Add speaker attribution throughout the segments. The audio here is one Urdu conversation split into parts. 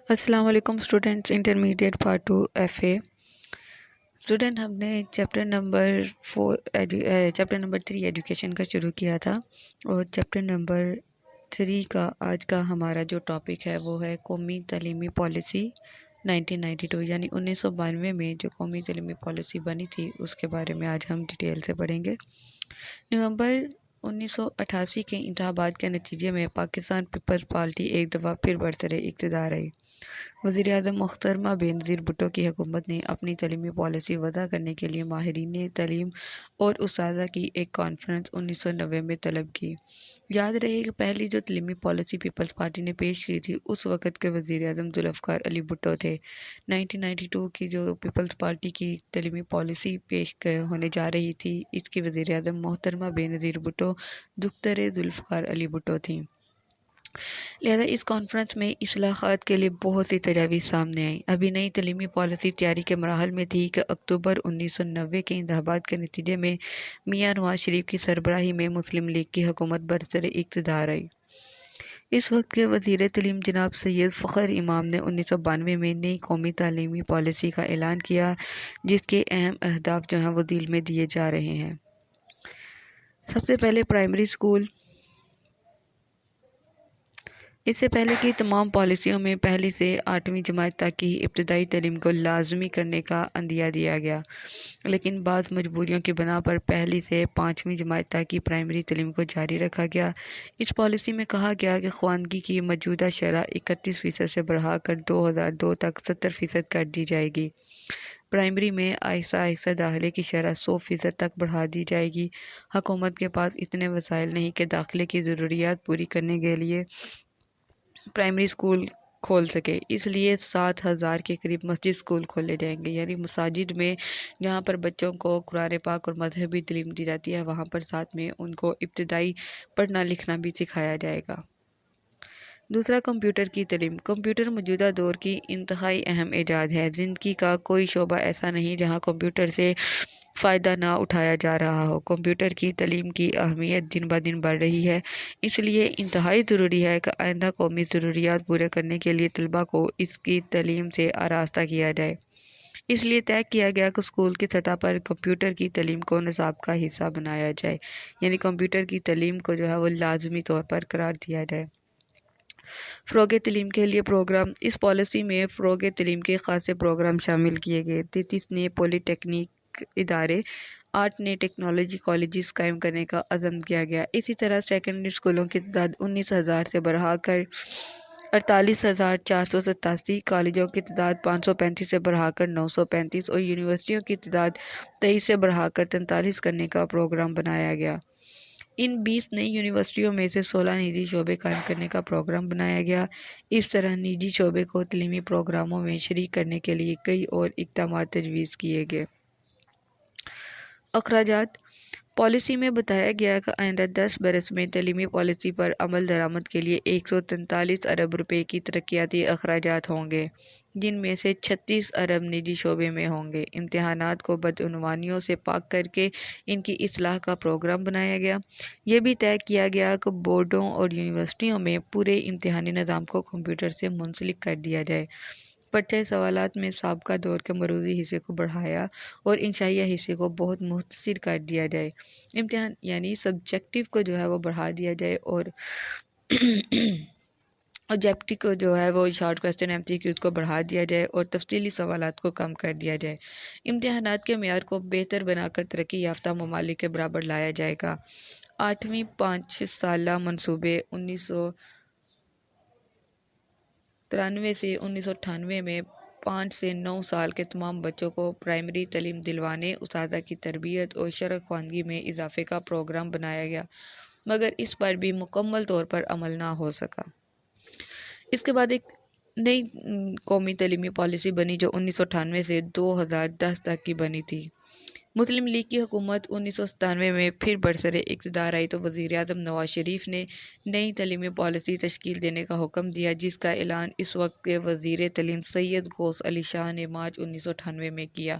Speaker 1: السلام علیکم students, intermediate part 2 F A. Student, ہم نے چیپٹر نمبر 3 ایجوکیشن کا شروع کیا تھا، اور چیپٹر نمبر 3 کا آج کا ہمارا جو ٹاپک ہے وہ ہے قومی تعلیمی پالیسی 1992، یعنی 1992 میں جو قومی تعلیمی پالیسی بنی تھی اس کے بارے میں آج ہم ڈیٹیل سے پڑھیں گے۔ نومبر 1988 کے انتخابات کے نتیجے میں پاکستان پیپلز پارٹی ایک دفعہ پھر برسر اقتدار آئی۔ وزیر اعظم محترمہ بے نظیر بھٹو کی حکومت نے اپنی تعلیمی پالیسی وضع کرنے کے لیے ماہرین تعلیم اور اساتذہ کی ایک کانفرنس 1990 میں طلب کی۔ یاد رہے کہ پہلی جو تعلیمی پالیسی پیپلز پارٹی نے پیش کی تھی اس وقت کے وزیر اعظم ذوالفقار علی بھٹو تھے۔ 1992 کی جو پیپلز پارٹی کی تعلیمی پالیسی پیش ہونے جا رہی تھی، اس کی وزیر اعظم محترمہ بے نظیر بھٹو دختر ذوالفقار علی بھٹو تھیں۔ لہذا اس کانفرنس میں اصلاحات کے لیے بہت سی تجاویز سامنے آئیں۔ ابھی نئی تعلیمی پالیسی تیاری کے مراحل میں تھی کہ اکتوبر 1990 کے انتخابات کے نتیجے میں میاں نواز شریف کی سربراہی میں مسلم لیگ کی حکومت برسر اقتدار آئی۔ اس وقت کے وزیر تعلیم جناب سید فخر امام نے 1992 میں نئی قومی تعلیمی پالیسی کا اعلان کیا، جس کے اہم اہداف جو ہیں وہ ذیل میں دیے جا رہے ہیں۔ سب سے پہلے پرائمری اسکول۔ اس سے پہلے کی تمام پالیسیوں میں پہلی سے 8ویں جماعت تک کی ابتدائی تعلیم کو لازمی کرنے کا عندیہ دیا گیا، لیکن بعض مجبوریوں کی بنا پر پہلی سے 5ویں جماعت تک کی پرائمری تعلیم کو جاری رکھا گیا۔ اس پالیسی میں کہا گیا کہ خواندگی کی موجودہ شرح 31% سے بڑھا کر 2002 تک 70% کر دی جائے گی۔ پرائمری میں آہستہ آہستہ داخلے کی شرح 100% تک بڑھا دی جائے گی۔ حکومت کے پاس اتنے وسائل نہیں کہ داخلے کی ضروریات پوری کرنے کے لیے پرائمری اسکول کھول سکے، اس لیے 7,000 کے قریب مسجد اسکول کھولے جائیں گے، یعنی مساجد میں جہاں پر بچوں کو قرآن پاک اور مذہبی تعلیم دی جاتی ہے، وہاں پر ساتھ میں ان کو ابتدائی پڑھنا لکھنا بھی سکھایا جائے گا۔ دوسرا، کمپیوٹر کی تعلیم۔ کمپیوٹر موجودہ دور کی انتہائی اہم ایجاد ہے۔ زندگی کا کوئی شعبہ ایسا نہیں جہاں کمپیوٹر سے فائدہ نہ اٹھایا جا رہا ہو۔ کمپیوٹر کی تعلیم کی اہمیت دن بہ دن بڑھ رہی ہے، اس لیے انتہائی ضروری ہے کہ آئندہ قومی ضروریات پورے کرنے کے لیے طلباء کو اس کی تعلیم سے آراستہ کیا جائے۔ اس لیے طے کیا گیا کہ اسکول کی سطح پر کمپیوٹر کی تعلیم کو نصاب کا حصہ بنایا جائے، یعنی کمپیوٹر کی تعلیم کو جو ہے وہ لازمی طور پر قرار دیا جائے۔ فروغ تعلیم کے لیے پروگرام۔ اس پالیسی میں فروغ تعلیم کے خاصے پروگرام شامل کیے گئے۔ 33 نئے پولی ٹیکنیک ادارے، 8 نئے ٹیکنالوجی کالجز قائم کرنے کا عزم کیا گیا۔ اسی طرح سیکنڈری اسکولوں کی تعداد 19,000 سے بڑھا کر 48,487، کالجوں کی تعداد 535 سے بڑھا کر 935 اور یونیورسٹیوں کی تعداد 23 سے بڑھا کر 43 کرنے کا پروگرام بنایا گیا۔ ان 20 نئی یونیورسٹیوں میں سے 16 نجی شعبے قائم کرنے کا پروگرام بنایا گیا۔ اس طرح نجی شعبے کو تعلیمی پروگراموں میں شریک کرنے کے لیے کئی اور اقدامات تجویز کیے گئے۔ اخراجات۔ پالیسی میں بتایا گیا کہ آئندہ 10 برس میں تعلیمی پالیسی پر عمل درآمد کے لیے 143 ارب روپے کی ترقیاتی اخراجات ہوں گے، جن میں سے 36 ارب نجی شعبے میں ہوں گے۔ امتحانات کو بدعنوانیوں سے پاک کر کے ان کی اصلاح کا پروگرام بنایا گیا۔ یہ بھی طے کیا گیا کہ بورڈوں اور یونیورسٹیوں میں پورے امتحانی نظام کو کمپیوٹر سے منسلک کر دیا جائے۔ پرچہ سوالات میں سابقہ دور کے مروزی حصے کو بڑھایا اور انشائیہ حصے کو بہت مختصر کر دیا جائے۔ امتحان یعنی سبجیکٹو کو جو ہے وہ بڑھا دیا جائے اور آبجیکٹو کو جو ہے وہ شارٹ کوسچن MCQs کو بڑھا دیا جائے اور تفصیلی سوالات کو کم کر دیا جائے۔ امتحانات کے معیار کو بہتر بنا کر ترقی یافتہ ممالک کے برابر لایا جائے گا۔ 8ویں 5 سالہ منصوبے 1993 سے 1998 میں 5 سے 9 سال کے تمام بچوں کو پرائمری تعلیم دلوانے، اساتذہ کی تربیت اور شرح خواندگی میں اضافے کا پروگرام بنایا گیا، مگر اس پر بھی مکمل طور پر عمل نہ ہو سکا۔ اس کے بعد ایک نئی قومی تعلیمی پالیسی بنی جو 1998 سے 2010 تک کی بنی تھی۔ مسلم لیگ کی حکومت 1997 میں پھر برسر اقتدار آئی تو وزیر اعظم نواز شریف نے نئی تعلیمی پالیسی تشکیل دینے کا حکم دیا، جس کا اعلان اس وقت کے وزیر تعلیم سید غوث علی شاہ نے مارچ 1998 میں کیا۔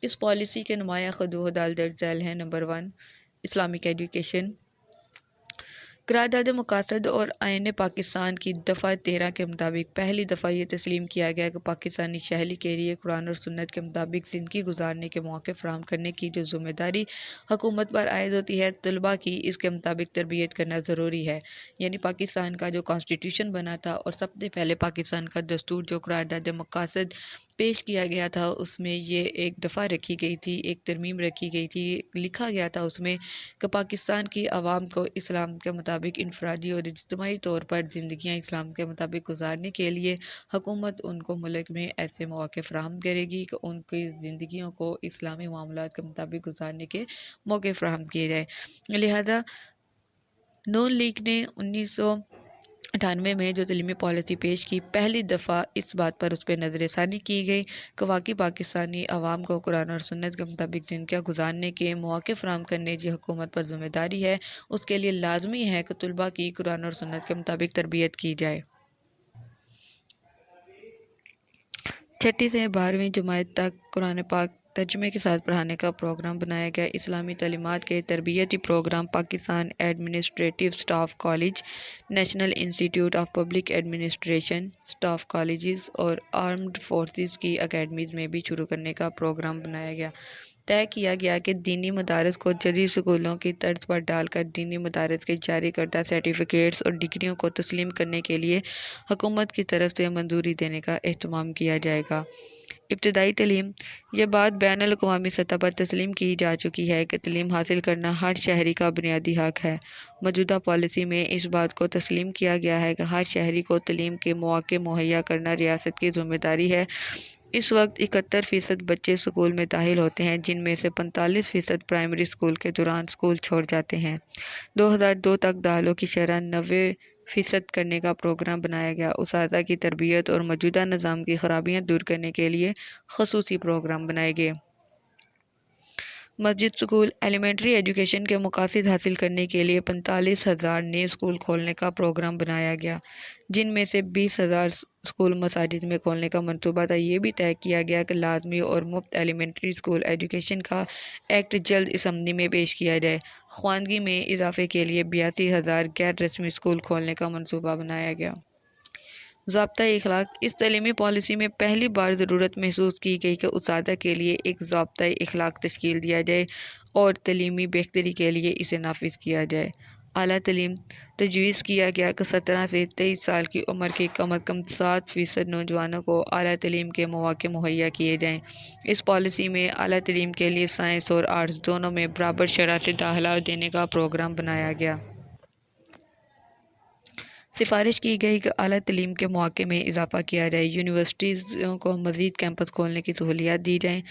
Speaker 1: اس پالیسی کے نمایاں خطوط درج ذیل ہیں۔ Number 1، Islamic education. قرارداد مقاصد اور آئین پاکستان کی دفعہ 13 کے مطابق پہلی دفعہ یہ تسلیم کیا گیا کہ پاکستانی شہری کے لیے قرآن اور سنت کے مطابق زندگی گزارنے کے مواقع فراہم کرنے کی جو ذمہ داری حکومت پر عائد ہوتی ہے، طلباء کی اس کے مطابق تربیت کرنا ضروری ہے۔ یعنی پاکستان کا جو کانسٹیٹیوشن بنا تھا اور سب سے پہلے پاکستان کا دستور جو قرارداد مقاصد پیش کیا گیا تھا، اس میں یہ ایک دفعہ رکھی گئی تھی، ایک ترمیم رکھی گئی تھی، لکھا گیا تھا اس میں کہ پاکستان کی عوام کو اسلام کے مطابق انفرادی اور اجتماعی طور پر زندگیاں اسلام کے مطابق گزارنے کے لیے حکومت ان کو ملک میں ایسے مواقع فراہم کرے گی کہ ان کی زندگیوں کو اسلامی معاملات کے مطابق گزارنے کے موقع فراہم کیے جائے۔ لہذا نون لیگ نے 1998 میں جو تعلیمی پالیسی پیش کی، پہلی دفعہ اس بات پر اس پہ نظر ثانی کی گئی کہ واقعی پاکستانی عوام کو قرآن اور سنت کے مطابق زندگیاں گزارنے کے مواقع فراہم کرنے کی حکومت پر ذمہ داری ہے، اس کے لیے لازمی ہے کہ طلباء کی قرآن اور سنت کے مطابق تربیت کی جائے۔ 6 سے 12ویں جماعت تک قرآن پاک ترجمے کے ساتھ پڑھانے کا پروگرام بنایا گیا۔ اسلامی تعلیمات کے تربیتی program Pakistan administrative staff college, national institute of public administration, staff colleges اور آرمڈ فورسز کی اکیڈمیز میں بھی شروع کرنے کا پروگرام بنایا گیا۔ طے کیا گیا کہ دینی مدارس کو جدید اسکولوں کی طرز پر ڈال کر دینی مدارس کے جاری کردہ سرٹیفکیٹس اور ڈگریوں کو تسلیم کرنے کے لیے حکومت کی طرف سے منظوری دینے کا اہتمام کیا جائے گا۔ ابتدائی تعلیم۔ یہ بات بین الاقوامی سطح پر تسلیم کی جا چکی ہے کہ تعلیم حاصل کرنا ہر شہری کا بنیادی حق ہے۔ موجودہ پالیسی میں اس بات کو تسلیم کیا گیا ہے کہ ہر شہری کو تعلیم کے مواقع مہیا کرنا ریاست کی ذمہ داری ہے۔ اس وقت 71% بچے اسکول میں داخل ہوتے ہیں، جن میں سے 45% پرائمری اسکول کے دوران اسکول چھوڑ جاتے ہیں۔ 2002 تک داخلوں کی شرح 90% کرنے کا پروگرام بنایا گیا۔ اساتذہ کی تربیت اور موجودہ نظام کی خرابیاں دور کرنے کے لیے خصوصی پروگرام بنائے گئے۔ مسجد اسکول۔ ایلیمنٹری ایجوکیشن کے مقاصد حاصل کرنے کے لیے 45,000 نئے اسکول کھولنے کا پروگرام بنایا گیا، جن میں سے 20,000 اسکول مساجد میں کھولنے کا منصوبہ تھا۔ یہ بھی طے کیا گیا کہ لازمی اور مفت ایلیمنٹری اسکول ایجوکیشن کا ایکٹ جلد اسمبلی میں پیش کیا جائے۔ خواندگی میں اضافے کے لیے 82,000 غیر رسمی اسکول کھولنے کا منصوبہ بنایا گیا۔ ضابطۂ اخلاق۔ اس تعلیمی پالیسی میں پہلی بار ضرورت محسوس کی گئی کہ اساتذہ کے لیے ایک ضابطۂ اخلاق تشکیل دیا جائے اور تعلیمی بہتری کے لیے اسے نافذ کیا جائے۔ اعلیٰ تعلیم۔ تجویز کیا گیا کہ 17 سے 23 سال کی عمر کے کم از کم 7% نوجوانوں کو اعلیٰ تعلیم کے مواقع مہیا کیے جائیں۔ اس پالیسی میں اعلیٰ تعلیم کے لیے سائنس اور آرٹس دونوں میں برابر شرح سے داخلہ دینے کا پروگرام بنایا گیا۔ سفارش کی گئی کہ اعلیٰ تعلیم کے مواقع میں اضافہ کیا جائے، یونیورسٹیوں کو مزید کیمپس کھولنے کی سہولیات دی جائیں،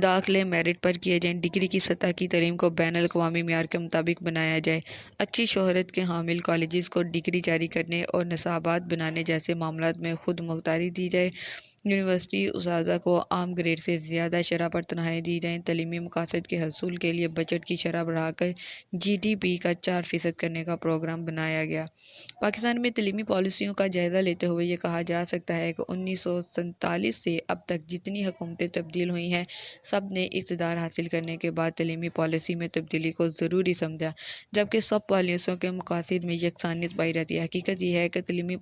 Speaker 1: داخلے میرٹ پر کیے جائیں، ڈگری کی سطح کی تعلیم کو بین الاقوامی معیار کے مطابق بنایا جائے، اچھی شہرت کے حامل کالجز کو ڈگری جاری کرنے اور نصابات بنانے جیسے معاملات میں خود مختاری دی جائے، یونیورسٹی اساتذہ کو عام گریڈ سے زیادہ شرح پر تنخواہیں دی جائیں، تعلیمی مقاصد کے حصول کے لیے بجٹ کی شرح بڑھا کر GDP کا 4% کرنے کا پروگرام بنایا گیا۔ پاکستان میں تعلیمی پالیسیوں کا جائزہ لیتے ہوئے یہ کہا جا سکتا ہے کہ 1947 سے اب تک جتنی حکومتیں تبدیل ہوئی ہیں، سب نے اقتدار حاصل کرنے کے بعد تعلیمی پالیسی میں تبدیلی کو ضروری سمجھا، جبکہ سب پالیسیوں کے مقاصد میں یکسانیت پائی جاتی ہے۔ حقیقت یہ ہے کہ تعلیمی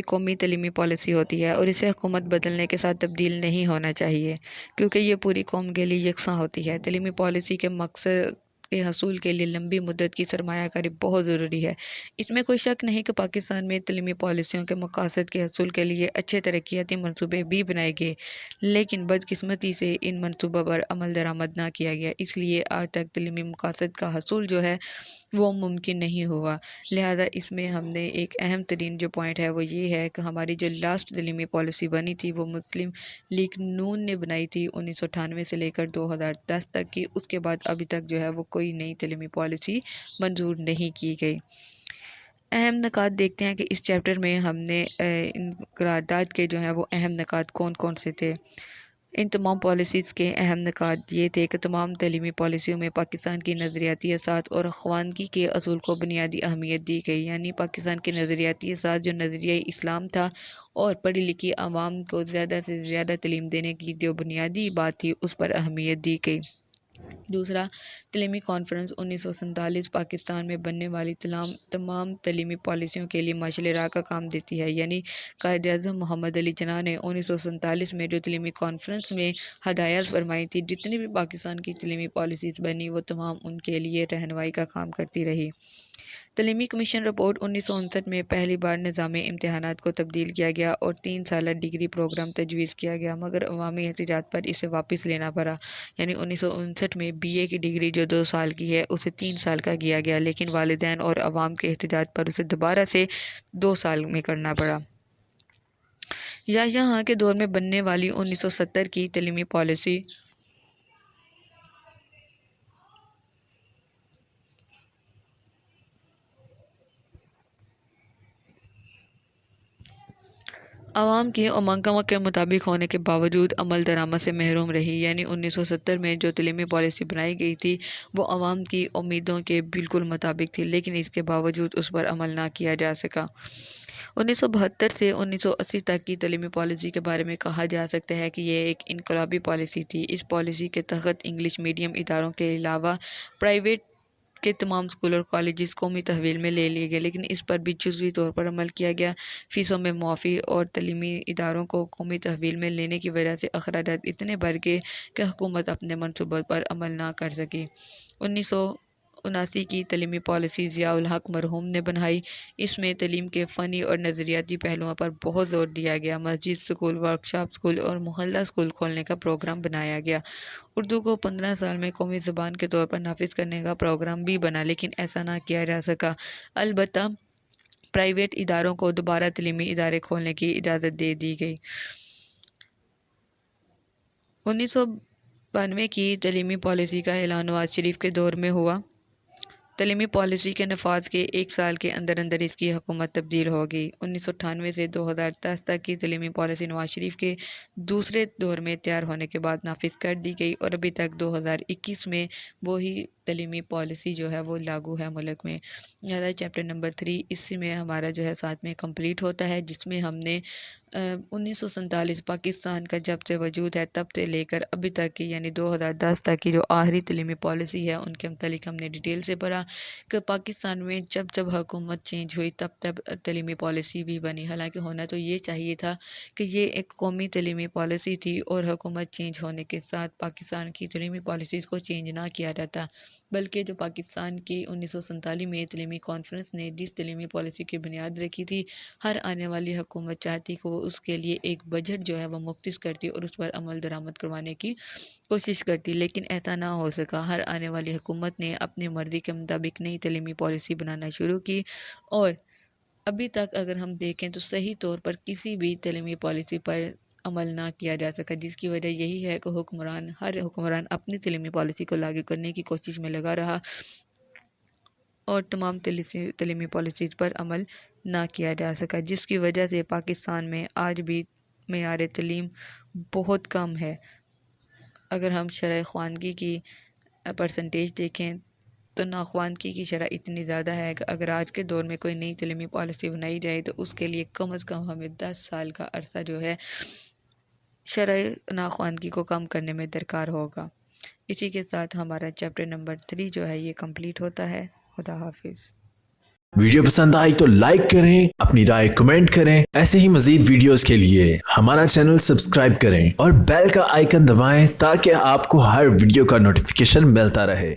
Speaker 1: قومی تعلیمی پالیسی ہوتی ہے اور اسے حکومت بدلنے کے ساتھ تبدیل نہیں ہونا چاہیے، کیونکہ یہ پوری قوم کے لیے یکساں ہوتی ہے۔ تعلیمی پالیسی کے مقصد کے حصول کے لیے لمبی مدت کی سرمایہ کاری بہت ضروری ہے۔ اس میں کوئی شک نہیں کہ پاکستان میں تعلیمی پالیسیوں کے مقاصد کے حصول کے لیے اچھے ترقیاتی منصوبے بھی بنائے گئے، لیکن بدقسمتی سے ان منصوبوں پر عمل درآمد نہ کیا گیا، اس لیے آج تک تعلیمی مقاصد کا حصول جو ہے وہ ممکن نہیں ہوا۔ لہذا اس میں ہم نے ایک اہم ترین جو پوائنٹ ہے وہ یہ ہے کہ ہماری جو لاسٹ تعلیمی پالیسی بنی تھی وہ مسلم لیگ نون نے بنائی تھی 1998 سے لے کر 2010 تک کی، اس کے بعد ابھی تک جو ہے وہ کوئی نئی تعلیمی پالیسی منظور نہیں کی گئی۔ اہم نکات دیکھتے ہیں کہ اس چیپٹر میں ہم نے ان قرارداد کے جو ہیں وہ اہم نکات کون کون سے تھے۔ ان تمام پالیسیز کے اہم نکات یہ تھے کہ تمام تعلیمی پالیسیوں میں پاکستان کی نظریاتی اساس اور خواندگی کے اصول کو بنیادی اہمیت دی گئی، یعنی پاکستان کے نظریاتی اساس جو نظریہ اسلام تھا اور پڑھی لکھی عوام کو زیادہ سے زیادہ تعلیم دینے کی جو بنیادی بات تھی اس پر اہمیت دی گئی۔ دوسرا، تعلیمی کانفرنس 1947 پاکستان میں بننے والی تمام تعلیمی پالیسیوں کے لیے مشعل راہ کا کام دیتی ہے، یعنی قائد اعظم محمد علی جناح نے 1947 میں جو تعلیمی کانفرنس میں ہدایات فرمائی تھی، جتنی بھی پاکستان کی تعلیمی پالیسیز بنی وہ تمام ان کے لیے رہنمائی کا کام کرتی رہی۔ تعلیمی کمیشن رپورٹ 1959 میں پہلی بار نظام امتحانات کو تبدیل کیا گیا اور 3 سالہ ڈگری پروگرام تجویز کیا گیا، مگر عوامی احتجاج پر اسے واپس لینا پڑا، یعنی 1959 میں بی اے کی ڈگری جو 2 سال کی ہے اسے 3 سال کا کیا گیا، لیکن والدین اور عوام کے احتجاج پر اسے دوبارہ سے 2 سال میں کرنا پڑا۔ یہاں کے دور میں بننے والی 1970 کی تعلیمی پالیسی عوام کی امنگوں کے مطابق ہونے کے باوجود عمل درآمد سے محروم رہی، یعنی 1970 میں جو تعلیمی پالیسی بنائی گئی تھی وہ عوام کی امیدوں کے بالکل مطابق تھی، لیکن اس کے باوجود اس پر عمل نہ کیا جا سکا۔ 1972 سے 1980 تک کی تعلیمی پالیسی کے بارے میں کہا جا سکتا ہے کہ یہ ایک انقلابی پالیسی تھی۔ اس پالیسی کے تحت انگلش میڈیم اداروں کے علاوہ پرائیویٹ کے تمام اسکول اور کالجز قومی تحویل میں لے لیے گئے، لیکن اس پر بھی جزوی طور پر عمل کیا گیا۔ فیسوں میں معافی اور تعلیمی اداروں کو قومی تحویل میں لینے کی وجہ سے اخراجات اتنے بڑھ گئے کہ حکومت اپنے منصوبوں پر عمل نہ کر سکی۔ 1979 کی تعلیمی پالیسی ضیاء الحق مرحوم نے بنائی۔ اس میں تعلیم کے فنی اور نظریاتی پہلوؤں پر بہت زور دیا گیا۔ مسجد اسکول، ورکشاپ اسکول اور محلہ اسکول کھولنے کا پروگرام بنایا گیا۔ اردو کو 15 سال میں قومی زبان کے طور پر نافذ کرنے کا پروگرام بھی بنا، لیکن ایسا نہ کیا جا سکا۔ البتہ پرائیویٹ اداروں کو دوبارہ تعلیمی ادارے کھولنے کی اجازت دے دی گئی۔ 1992 کی تعلیمی پالیسی کا اعلان نواز شریف کے دور میں ہوا۔ تعلیمی پالیسی کے نفاذ کے 1 سال کے اندر اس کی حکومت تبدیل ہو گئی۔ 1998 سے 2010 تک کی تعلیمی پالیسی نواز شریف کے دوسرے دور میں تیار ہونے کے بعد نافذ کر دی گئی اور ابھی تک 2021 میں وہی تعلیمی پالیسی جو ہے وہ لاگو ہے ملک میں۔ لہٰذا چیپٹر نمبر 3 اس میں ہمارا جو ہے ساتھ میں کمپلیٹ ہوتا ہے، جس میں ہم نے 1947 پاکستان کا جب سے وجود ہے تب سے لے کر ابھی تک کی، یعنی 2010 تک کی جو آخری تعلیمی پالیسی ہے ان کے متعلق ہم نے ڈیٹیل سے پڑھا کہ پاکستان میں جب حکومت چینج ہوئی تب تعلیمی پالیسی بھی بنی۔ حالانکہ ہونا تو یہ چاہیے تھا کہ یہ ایک قومی تعلیمی پالیسی تھی اور حکومت چینج ہونے کے ساتھ پاکستان کی تعلیمی پالیسیز کو چینج نہ کیا جاتا، بلکہ جو پاکستان کی 1947 میں تعلیمی کانفرنس نے جس تعلیمی پالیسی کی بنیاد رکھی تھی، ہر آنے والی حکومت چاہتی کہ وہ اس کے لیے ایک بجٹ جو ہے وہ مختص کرتی اور اس پر عمل درآمد کروانے کی کوشش کرتی، لیکن ایسا نہ ہو سکا۔ ہر آنے والی حکومت نے اپنی مرضی کے مطابق نئی تعلیمی پالیسی بنانا شروع کی اور ابھی تک اگر ہم دیکھیں تو صحیح طور پر کسی بھی تعلیمی پالیسی پر عمل نہ کیا جا سکا، جس کی وجہ یہی ہے کہ ہر حکمران اپنی تعلیمی پالیسی کو لاگو کرنے کی کوشش میں لگا رہا اور تمام تعلیمی پالیسیز پر عمل نہ کیا جا سکا، جس کی وجہ سے پاکستان میں آج بھی معیار تعلیم بہت کم ہے۔ اگر ہم شرح خواندگی کی پرسنٹیج دیکھیں تو ناخواندگی کی شرح اتنی زیادہ ہے کہ اگر آج کے دور میں کوئی نئی تعلیمی پالیسی بنائی جائے تو اس کے لیے کم از کم ہمیں 10 سال کا عرصہ جو ہے شرح ناخواندگی کو کم کرنے میں درکار ہوگا۔ اسی کے ساتھ ہمارا چیپٹر نمبر 3 جو ہے یہ کمپلیٹ ہوتا ہے۔ خدا حافظ۔
Speaker 2: ویڈیو پسند آئی تو لائک کریں، اپنی رائے کمنٹ کریں۔ ایسے ہی مزید ویڈیوز کے لیے ہمارا چینل سبسکرائب کریں اور بیل کا آئیکن دبائیں تاکہ آپ کو ہر ویڈیو کا نوٹیفیکیشن ملتا رہے۔